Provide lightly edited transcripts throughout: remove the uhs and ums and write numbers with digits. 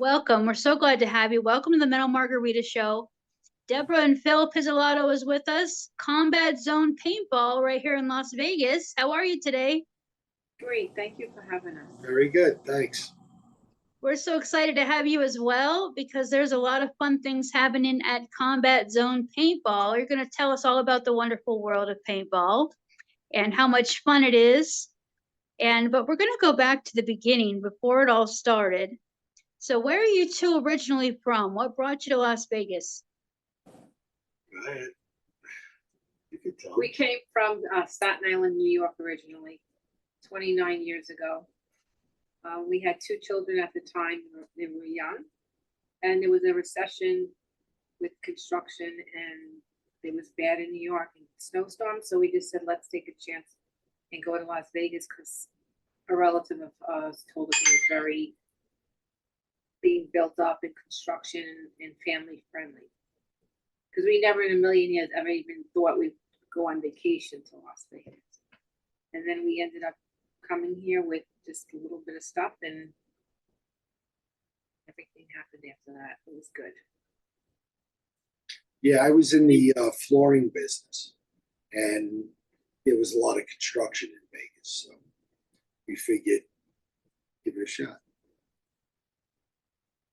Welcome. We're so glad to have you. Welcome to the Mental Margarita Show. Deborah and Phil Pizzolatto is with us. Combat Zone Paintball right here in Las Vegas. How are you today? Great. Thank you for having us. Very good. Thanks. We're so excited to have you as well because there's a lot of fun things happening at Combat Zone Paintball. You're going to tell us all about the wonderful world of paintball and how much fun it is. But we're going to go back to the beginning before it all started. So where are you two originally from? What brought you to Las Vegas? Go ahead. You can tell. We came from Staten Island, New York originally, 29 years ago. We had two children at the time. They were young. And there was a recession with construction and it was bad in New York and snowstorms. So we just said, let's take a chance and go to Las Vegas because a relative of ours told us it was very being built up in construction and family friendly. Because we never in a million years ever even thought we'd go on vacation to Las Vegas. And then we ended up coming here with just a little bit of stuff and everything happened after that. It was good. Yeah, I was in the flooring business and there was a lot of construction in Vegas. So we figured, give it a shot.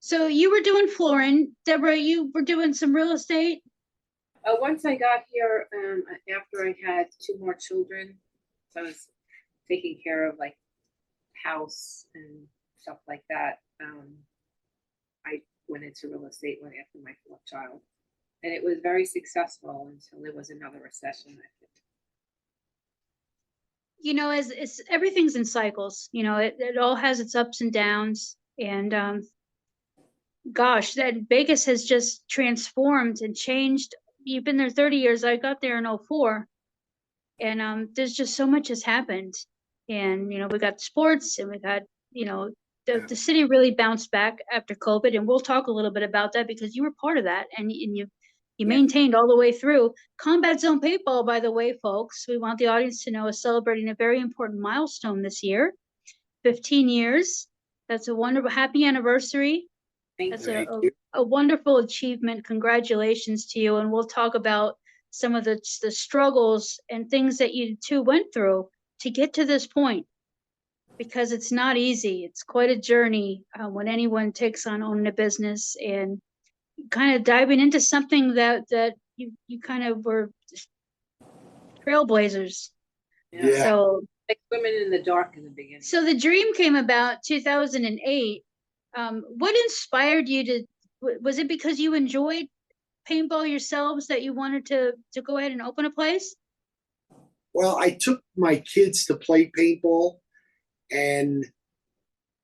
So you were doing flooring. Deborah, you were doing some real estate? Once I got here, after I had two more children, so I was taking care of like house and stuff like that. I went into real estate when after my fourth child. And it was very successful until there was another recession, I think. You know, as it's everything's in cycles, you know, it all has its ups and downs. And gosh, that Vegas has just transformed and changed. You've been there 30 years. I got there in 04. And there's just so much has happened. And, you know, we got sports and we got, you know, the city really bounced back after COVID. And we'll talk a little bit about that because you were part of that and you maintained all the way through. Combat Zone Paintball, by the way, folks, we want the audience to know is celebrating a very important milestone this year, 15 years. That's a wonderful, happy anniversary. That's a wonderful achievement. Congratulations to you. And we'll talk about some of the struggles and things that you two went through to get to this point, because it's not easy. It's quite a journey when anyone takes on owning a business and kind of diving into something that you kind of were trailblazers. Yeah. So Like women in the dark in the beginning. So the dream came about 2008. What inspired you to? Was it because you enjoyed paintball yourselves that you wanted to go ahead and open a place? Well, I took my kids to play paintball and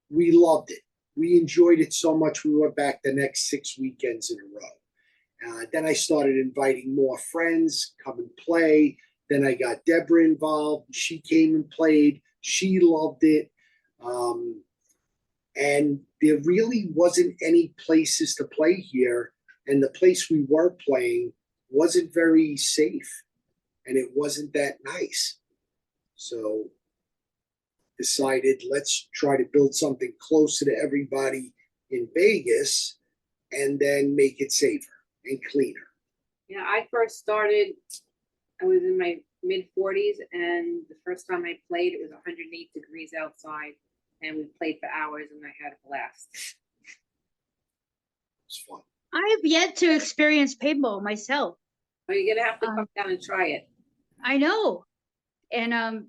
we loved it. We enjoyed it so much we went back the next 6 weekends in a row. Then I started inviting more friends, come and play. Then I got Deborah involved. She came and played. She loved it. And there really wasn't any places to play here. And the place we were playing wasn't very safe. And it wasn't that nice. So decided let's try to build something closer to everybody in Vegas and then make it safer and cleaner. Yeah, I first started, I was in my mid-40s, and the first time I played, it was 108 degrees outside, and we played for hours, and I had a blast. It was fun. I have yet to experience paintball myself. Well, you're gonna have to come down and try it. I know, and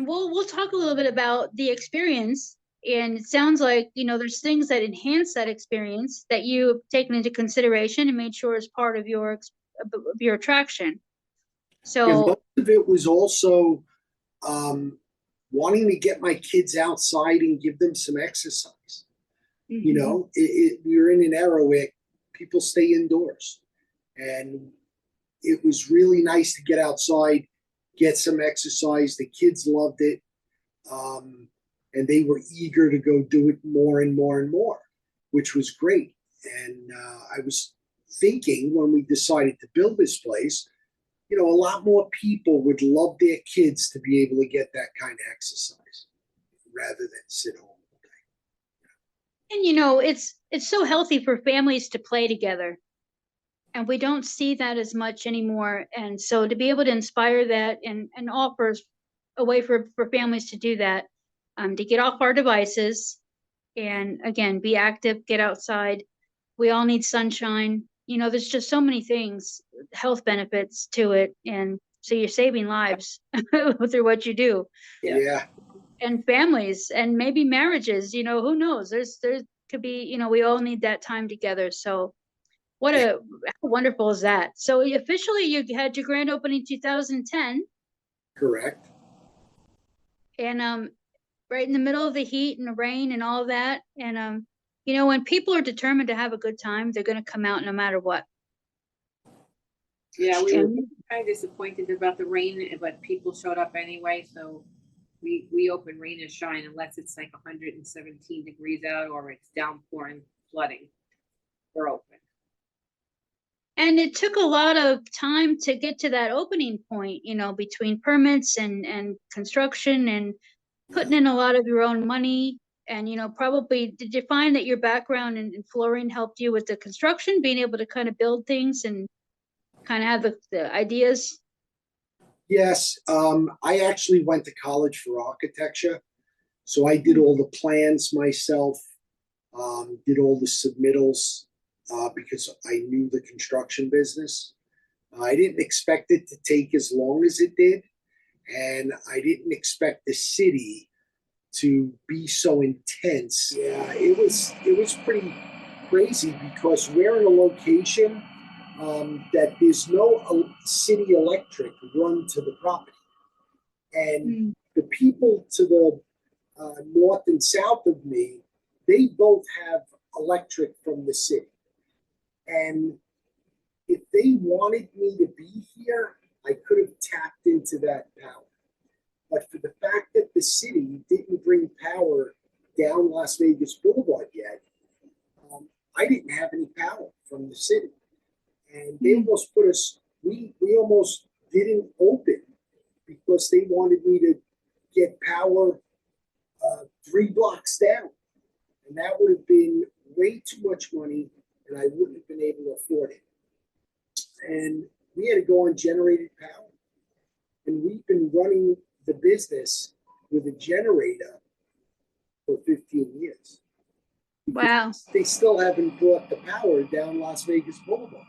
we'll talk a little bit about the experience. And it sounds like, you know, there's things that enhance that experience that you've taken into consideration and made sure is part of your attraction. So and most of it was also wanting to get my kids outside and give them some exercise. You know, we're in an era where people stay indoors, and it was really nice to get outside, get some exercise. The kids loved it. And they were eager to go do it more and more and more, which was great. And I was thinking when we decided to build this place, you know, a lot more people would love their kids to be able to get that kind of exercise rather than sit home all day. And you know, it's so healthy for families to play together. And we don't see that as much anymore. And so to be able to inspire that and offer a way for families to do that, to get off our devices and again, be active, get outside. We all need sunshine. You know, there's just so many things, health benefits to it. And so you're saving lives through what you do. Yeah. And families and maybe marriages, you know, who knows? There could be, you know, we all need that time together. So how wonderful is that? So officially you had your grand opening 2010 Correct. and right in the middle of the heat and the rain and all of that. And you know, when people are determined to have a good time, they're going to come out no matter what. Yeah, we were And kind of disappointed about the rain, but people showed up anyway, so we open rain and shine unless it's like 117 degrees out or it's downpouring, flooding. We're open. and it took a lot of time to get to that opening point, you know, between permits and construction and putting in a lot of your own money. And, you know, probably did you find that your background in flooring helped you with the construction, being able to kind of build things and kind of have the ideas? Yes. I actually went to college for architecture. So I did all the plans myself, did all the submittals because I knew the construction business. I didn't expect it to take as long as it did. And I didn't expect the city to be so intense. Yeah, it was pretty crazy because we're in a location that there's no city electric run to the property. And the people to the north and south of me, they both have electric from the city. And if they wanted me to be here, I could have tapped into that power. But for the fact that the city didn't bring power down Las Vegas Boulevard yet, I didn't have any power from the city. And they almost put us, we almost didn't open because they wanted me to get power 3 blocks down. And that would have been way too much money and I wouldn't have been able to afford it. And we had to go on generated power. And we've been running the business with a generator for 15 years. Wow. They still haven't brought the power down Las Vegas Boulevard,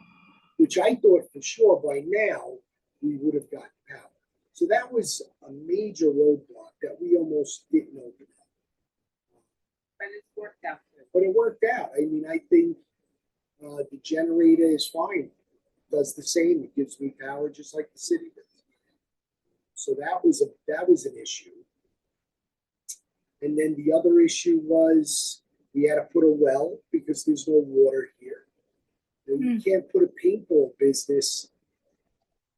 which I thought for sure by now we would have gotten power. So that was a major roadblock that we almost didn't open up. But it's worked out good. But it worked out. I mean, I think the generator is fine. It does the same. It gives me power just like the city does. So that was an issue. And then the other issue was we had to put a well because there's no water here. And you can't put a paintball business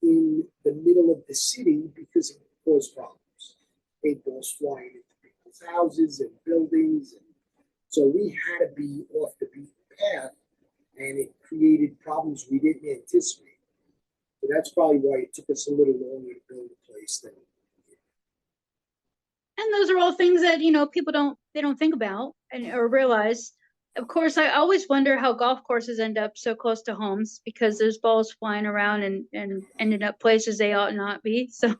in the middle of the city because it causes problems. Paintballs flying into people's houses and buildings. And so we had to be off the beaten path, and it created problems we didn't anticipate. So that's probably why it took us a little longer to build a place than. And those are all things that, you know, people don't think about or realize. Of course, I always wonder how golf courses end up so close to homes because there's balls flying around and ended up places they ought not be. So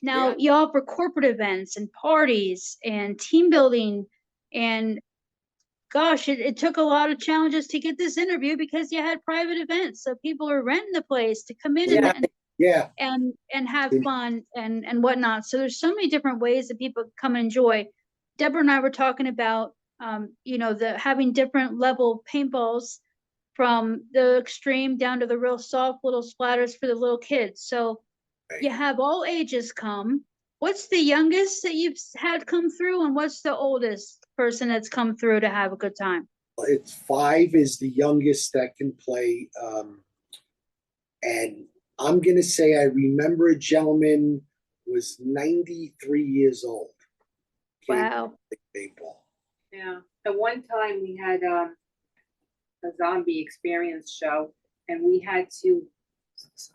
now you offer corporate events and parties and team building. And gosh, it took a lot of challenges to get this interview because you had private events. So people are renting the place to come in and have fun and whatnot. So there's so many different ways that people come and enjoy. Deborah and I were talking about you know, the having different level paintballs from the extreme down to the real soft little splatters for the little kids. So you have all ages come. What's the youngest that you've had come through, and what's the oldest person that's come through to have a good time? It's 5 is the youngest that can play. And I'm going to say I remember a gentleman was 93 years old. Wow. Paintball. Yeah. At one time we had a zombie experience show, and we had to.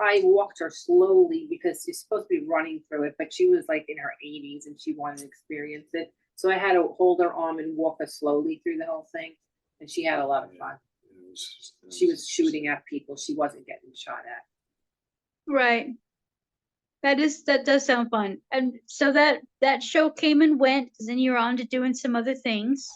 I walked her slowly because she's supposed to be running through it, but she was like in her 80s and she wanted to experience it. So I had to hold her arm and walk her slowly through the whole thing. and she had a lot of fun. She was shooting at people. She wasn't getting shot at. Right. That does sound fun. And so that show came and went, 'cause then you were on to doing some other things.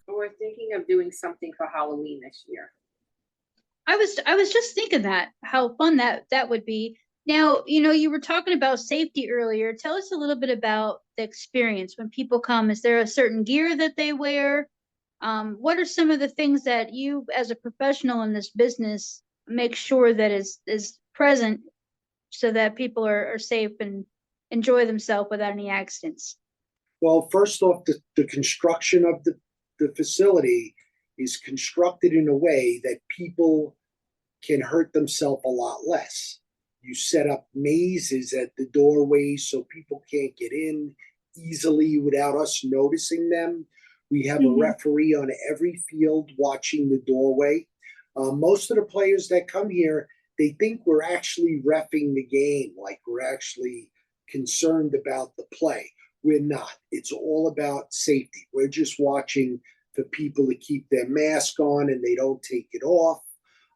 We're thinking of doing something for Halloween this year. I was just thinking that how fun that would be. Now, you were talking about safety earlier. Tell us a little bit about the experience when people come. Is there a certain gear that they wear? What are some of the things that you, as a professional in this business, make sure that is present so that people are safe and enjoy themselves without any accidents? Well, first off, the construction of the facility is constructed in a way that people can hurt themselves a lot less. You set up mazes at the doorways so people can't get in easily without us noticing them. We have a referee on every field watching the doorway. Most of the players that come here, they think we're actually reffing the game, like we're actually concerned about the play. We're not. It's all about safety. We're just watching for people to keep their mask on and they don't take it off.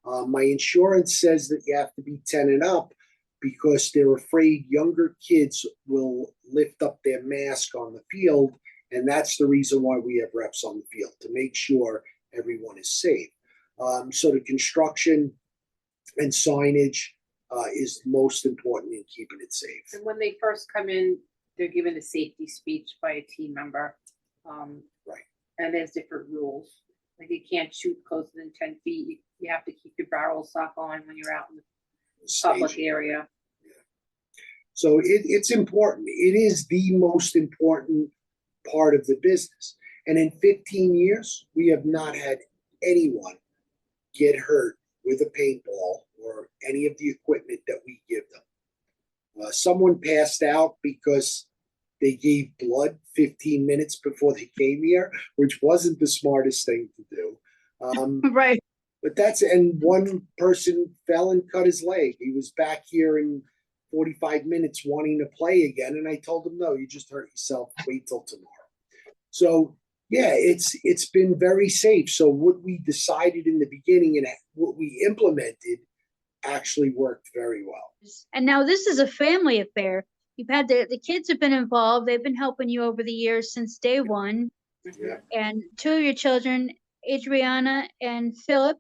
My insurance says that you have to be 10 and up because they're afraid younger kids will lift up their mask on the field. And that's the reason why we have reps on the field, to make sure everyone is safe. So the construction and signage is most important in keeping it safe. And when they first come in, they're given a safety speech by a team member. Right. And there's different rules. Like you can't shoot closer than 10 feet. You have to keep your barrel sock on when you're out in the public area. Yeah. So it's important. It is the most important part of the business. And in 15 years, we have not had anyone get hurt with a paintball or any of the equipment that we give them. Someone passed out because they gave blood 15 minutes before they came here, which wasn't the smartest thing to do. Right. But and one person fell and cut his leg. He was back here in 45 minutes wanting to play again. And I told him, no, you just hurt yourself. Wait till tomorrow. So yeah, it's been very safe. So what we decided in the beginning and what we implemented actually worked very well. And now this is a family affair. You've had the kids have been involved. They've been helping you over the years since day one. Yeah. And two of your children, Adriana and Philip,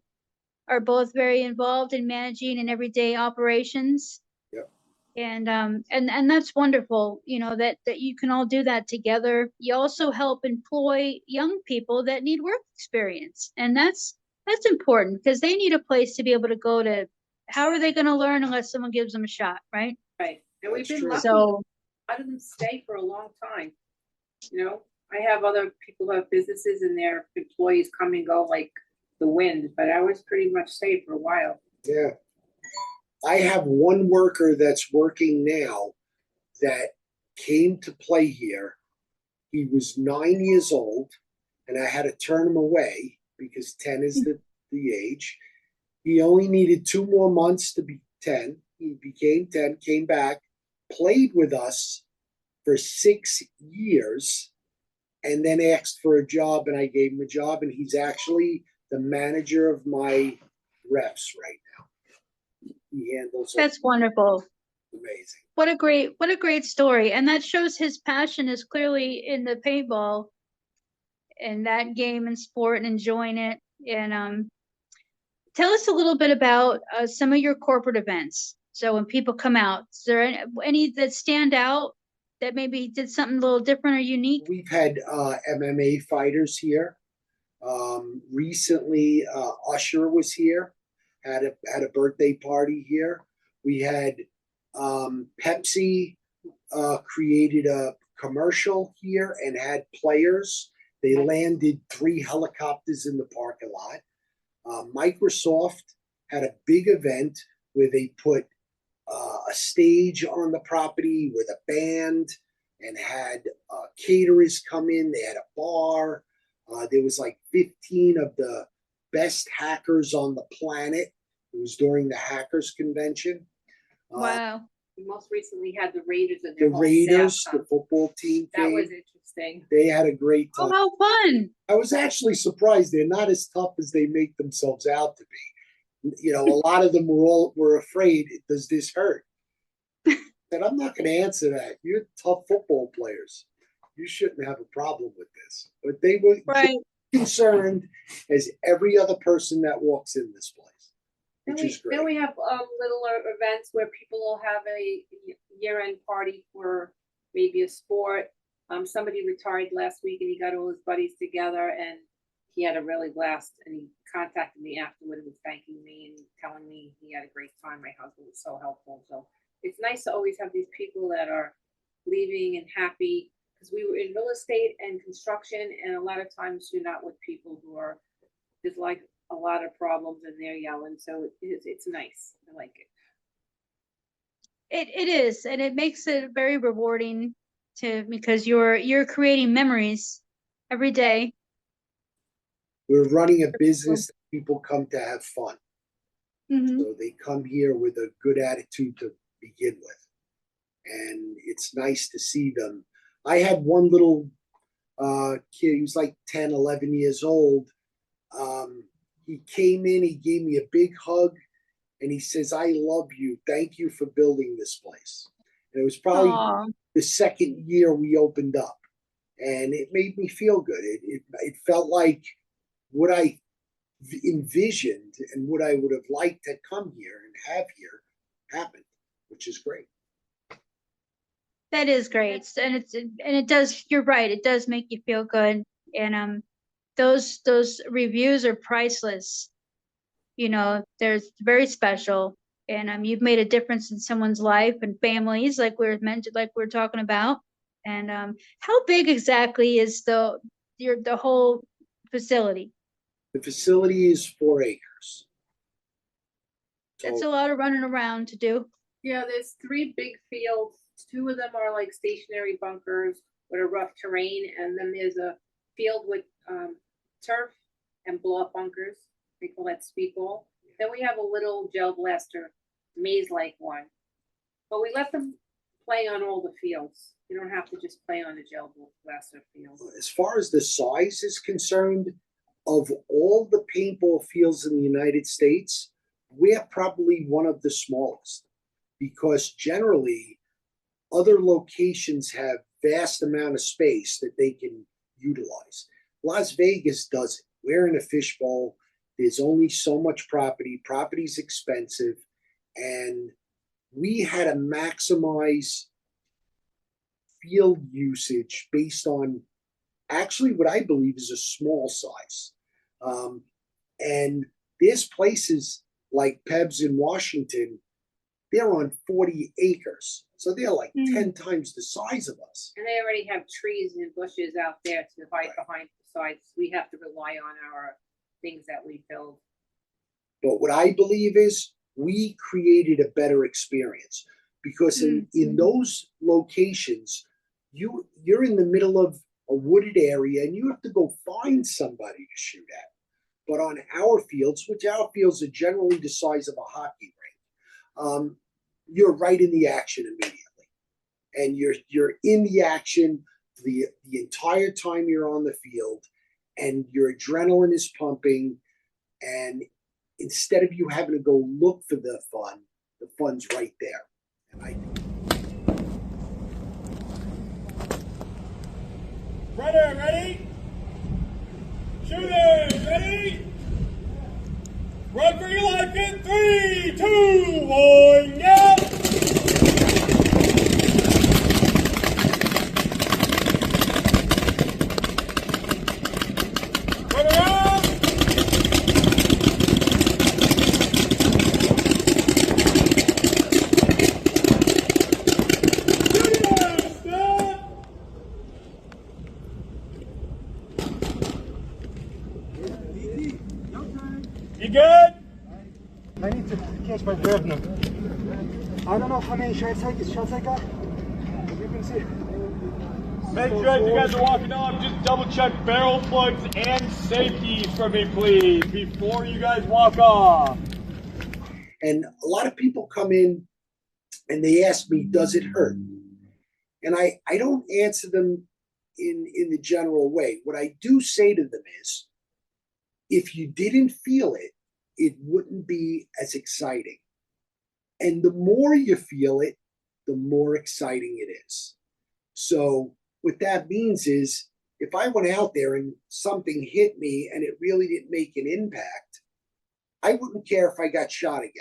are both very involved in managing and everyday operations. Yep. And that's wonderful, that you can all do that together. You also help employ young people that need work experience. And that's important because they need a place to be able to go to. How are they going to learn unless someone gives them a shot, right? Right. And we've That's been true. lucky. So A lot of them stay for a long time. I have other people who have businesses and their employees come and go like the wind, but I was pretty much stayed for a while. Yeah. I have one worker that's working now that came to play here. He was 9 years old, and I had to turn him away because 10 is the age. He only needed 2 more months to be 10. He became 10, came back, played with us for 6 years, and then asked for a job, and I gave him a job, and he's actually the manager of my refs right now. He handles that's wonderful. amazing. What a great story. And that shows his passion is clearly in the paintball and that game and sport and enjoying it. And tell us a little bit about some of your corporate events. So when people come out, is there any that stand out that maybe did something a little different or unique? We've had MMA fighters here. Recently, Usher was here, had a birthday party here. We had Pepsi created a commercial here and had players. They landed 3 helicopters in the parking lot. Microsoft had a big event where they put a stage on the property with a band and had caterers come in. They had a bar. There was like 15 of the best hackers on the planet It was during the Hackers Convention. Wow. We most recently had the Raiders and The their whole Raiders, staff the come. football team That came. was interesting. They had a great Oh, time. how fun. I was actually surprised. They're not as tough as they make themselves out to be. You know, a lot of them were afraid, does this hurt? And I'm not going to answer that. You're tough football players. You shouldn't have a problem with this. But they were Right. concerned as every other person that walks in this place, which is great. Then we have little events where people will have a year-end party for maybe a sport. Somebody retired last week and he got all his buddies together and he had a really blast, and he contacted me afterward and was thanking me and telling me he had a great time. My husband was so helpful. So it's nice to always have these people that are leaving and happy, because we were in real estate and construction, and a lot of times you're not with people who are, there's like a lot of problems and they're yelling. So it's nice. I like it. It is, and it makes it very rewarding because you're creating memories every day. We're running a business that people come to have fun. Mm-hmm. So they come here with a good attitude to begin with. And it's nice to see them. I had one little kid, he was like 10, 11 years old. He came in, he gave me a big hug, and he says, "I love you. Thank you for building this place." And it was probably the second year we opened up. And it made me feel good. It felt like what I envisioned and what I would have liked to come here and have here happened, which is great. That is great, and it does. You're right. It does make you feel good, and those reviews are priceless. You know, they're very special, and you've made a difference in someone's life and families, like we're talking about. And how big exactly is the whole facility? The facility is 4 acres. That's a lot of running around to do. Yeah, there's 3 big fields. 2 of them are like stationary bunkers with a rough terrain, and then there's a field with turf and blow-up bunkers. They call that speedball. Then we have a little gel blaster maze-like one, but we let them play on all the fields. You don't have to just play on the gel blaster field. As far as the size is concerned, of all the paintball fields in the United States, we're probably one of the smallest, because generally other locations have vast amount of space that they can utilize. Las Vegas doesn't. We're in a fishbowl. There's only so much property. Property's expensive, and we had to maximize field usage based on actually what I believe is a small size. And there's places like Pebs in Washington, they're on 40 acres. So they're like 10 times the size of us. And they already have trees and bushes out there to hide behind. Besides, we have to rely on our things that we build. But what I believe is we created a better experience, because in those locations, you're in the middle of a wooded area and you have to go find somebody to shoot at. But on our fields, which our fields are generally the size of a hockey rink, you're right in the action immediately, and you're in the action the entire time you're on the field, and your adrenaline is pumping. And instead of you having to go look for the fun's right there. And Runner, ready? Shooting, ready? Run for your life in 3, 2, 1, yeah! Runner out! You good? I need to catch my breath now. I don't know how many shots I got. You can see. Make sure as you guys are walking off, just double check barrel plugs and safeties for me, please, before you guys walk off. And a lot of people come in and they ask me, does it hurt? And I don't answer them in the general way. What I do say to them is, if you didn't feel it, it wouldn't be as exciting. And the more you feel it, the more exciting it is. So what that means is, if I went out there and something hit me and it really didn't make an impact, I wouldn't care if I got shot again.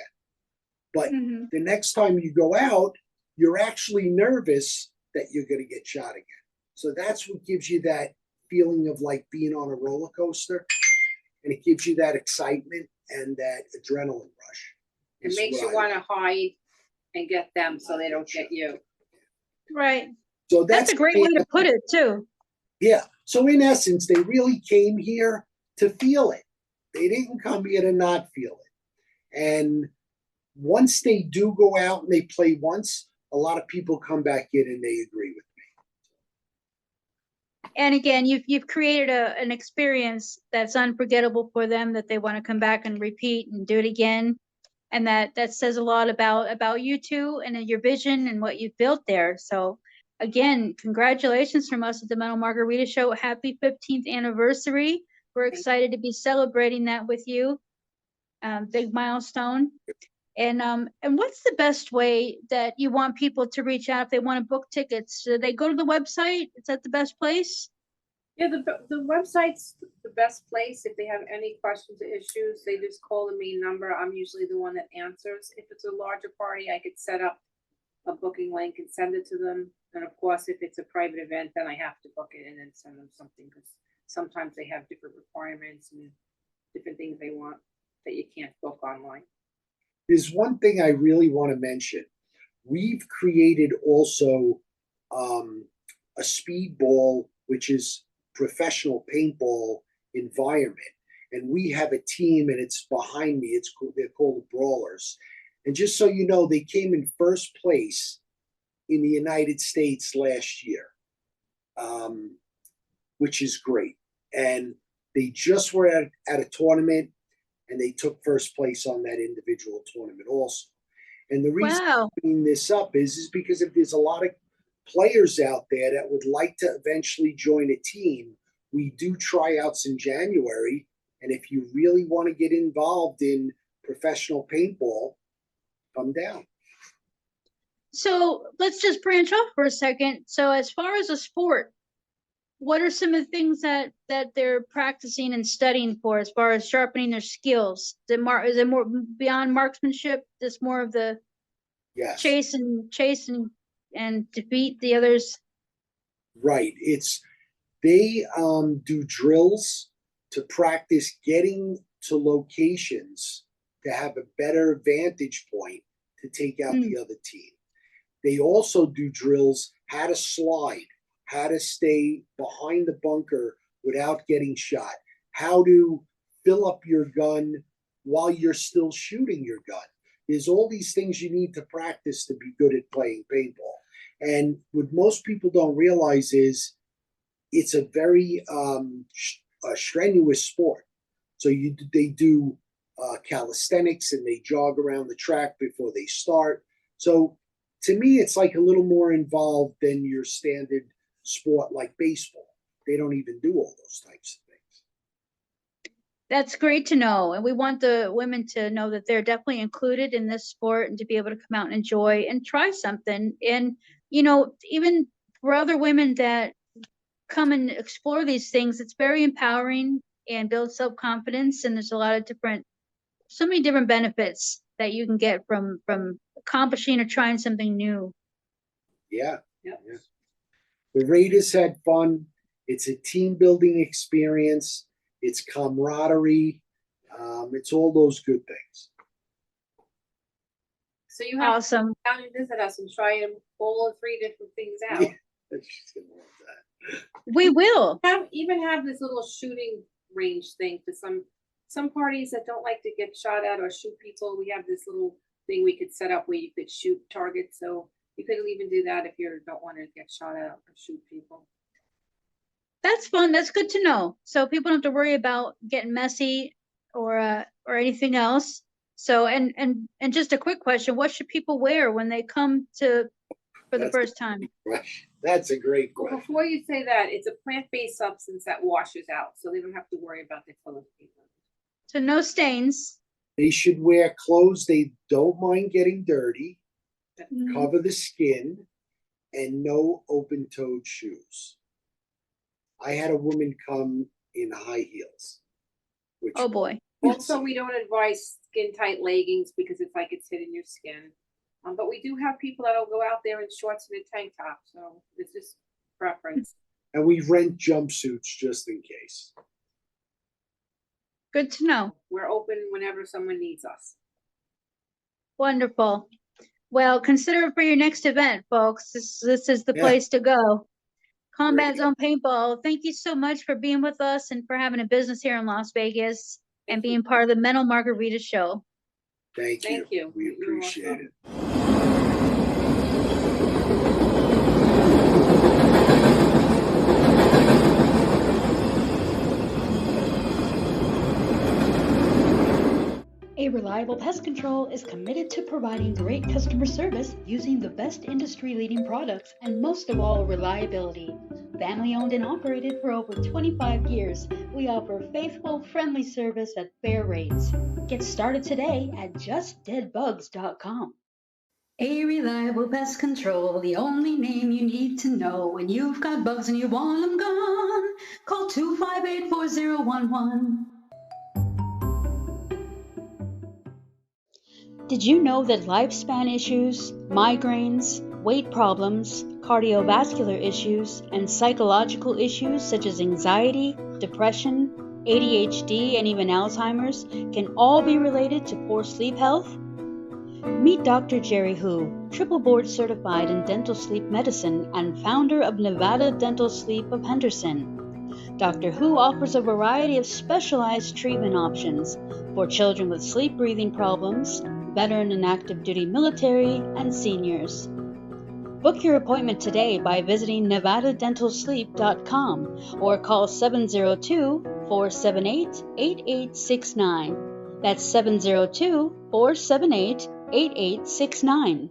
But the next time you go out, you're actually nervous that you're going to get shot again. So that's what gives you that feeling of like being on a roller coaster. And it gives you that excitement and that adrenaline rush. It makes you want to hide and get them so they don't get you. Right. So That's a great way to put it too. Yeah. So in essence, they really came here to feel it. They didn't come here to not feel it. And once they do go out and they play once, a lot of people come back in and they agree with me. And again, you've created an experience that's unforgettable for them, that they want to come back and repeat and do it again. And that says a lot about you two and your vision and what you've built there. So again, congratulations from us at the Mental Margarita Show. Happy 15th anniversary. We're excited to be celebrating that with you. Big milestone. And what's the best way that you want people to reach out if they want to book tickets? Do they go to the website? Is that the best place? Yeah, the website's the best place. If they have any questions or issues, they just call the main number. I'm usually the one that answers. If it's a larger party, I could set up a booking link and send it to them. And of course, if it's a private event, then I have to book it and then send them something, because sometimes they have different requirements and different things they want that you can't book online. There's one thing I really want to mention. We've created also a speedball, which is professional paintball environment. And we have a team, and it's behind me. They're called the Brawlers. And just so you know, they came in first place in the United States last year, which is great. And they just were at a tournament, and they took first place on that individual tournament also. And the reason I'm bringing this up is because if there's a lot of players out there that would like to eventually join a team, we do tryouts in January. And if you really want to get involved in professional paintball, come down. So let's just branch off for a second. So as far as a sport, what are some of the things that they're practicing and studying for as far as sharpening their skills? Is it more beyond marksmanship? Just more of the chase and defeat the others? Right. They do drills to practice getting to locations to have a better vantage point to take out the other team. They also do drills how to slide, how to stay behind the bunker without getting shot, how to fill up your gun while you're still shooting your gun. There's all these things you need to practice to be good at playing paintball. And what most people don't realize is it's a very strenuous sport. So they do calisthenics, and they jog around the track before they start. So to me, it's like a little more involved than your standard sport like baseball. They don't even do all those types of things. That's great to know. And we want the women to know that they're definitely included in this sport and to be able to come out and enjoy and try something. And, you know, even for other women that come and explore these things, it's very empowering and builds self-confidence. And there's a lot of so many different benefits that you can get from accomplishing or trying something new. Yeah. The Raiders had fun. It's a team building experience. It's camaraderie. It's all those good things. So you have awesome. to come down and visit us and try all 3 different things out. Yeah, she's gonna love that. We will even have this little shooting range thing for some parties that don't like to get shot at or shoot people. We have this little thing we could set up where you could shoot targets. So you could even do that if you don't want to get shot at or shoot people. That's fun. That's good to know. So people don't have to worry about getting messy or anything else. So, and just a quick question, what should people wear when they come for the That's- first time? That's a great Well, question. before you say that, it's a plant-based substance that washes out, so they don't have to worry about their clothes being ruined. So no stains. They should wear clothes they don't mind getting dirty, Mhm. cover the skin, and no open-toed shoes. I had a woman come in high heels. Which Oh boy. Also, we don't advise skin-tight leggings because it's like it's hitting your skin. But we do have people that'll go out there in shorts and a tank top, so it's just preference. And we rent jumpsuits just in case. Good to know. We're open whenever someone needs us. Wonderful. Well, consider it for your next event, folks. This is the Yeah. place to go. Combat Great. Zone Paintball, thank you so much for being with us and for having a business here in Las Vegas and Thank you. being part of the Mental Margarita Show. Thank you. Thank you. We You're appreciate welcome. it. A Reliable Pest Control is committed to providing great customer service using the best industry-leading products and most of all, reliability. Family owned and operated for over 25 years, we offer faithful, friendly service at fair rates. Get started today at justdeadbugs.com. A Reliable Pest Control, the only name you need to know when you've got bugs and you want them gone. Call 258-4011. Did you know that lifespan issues, migraines, weight problems, cardiovascular issues, and psychological issues such as anxiety, depression, ADHD, and even Alzheimer's can all be related to poor sleep health? Meet Dr. Jerry Hu, triple board certified in dental sleep medicine and founder of Nevada Dental Sleep of Henderson. Dr. Hu offers a variety of specialized treatment options for children with sleep breathing problems, veteran and active duty military, and seniors. Book your appointment today by visiting nevadadentalsleep.com or call 702-478-8869. That's 702-478-8869.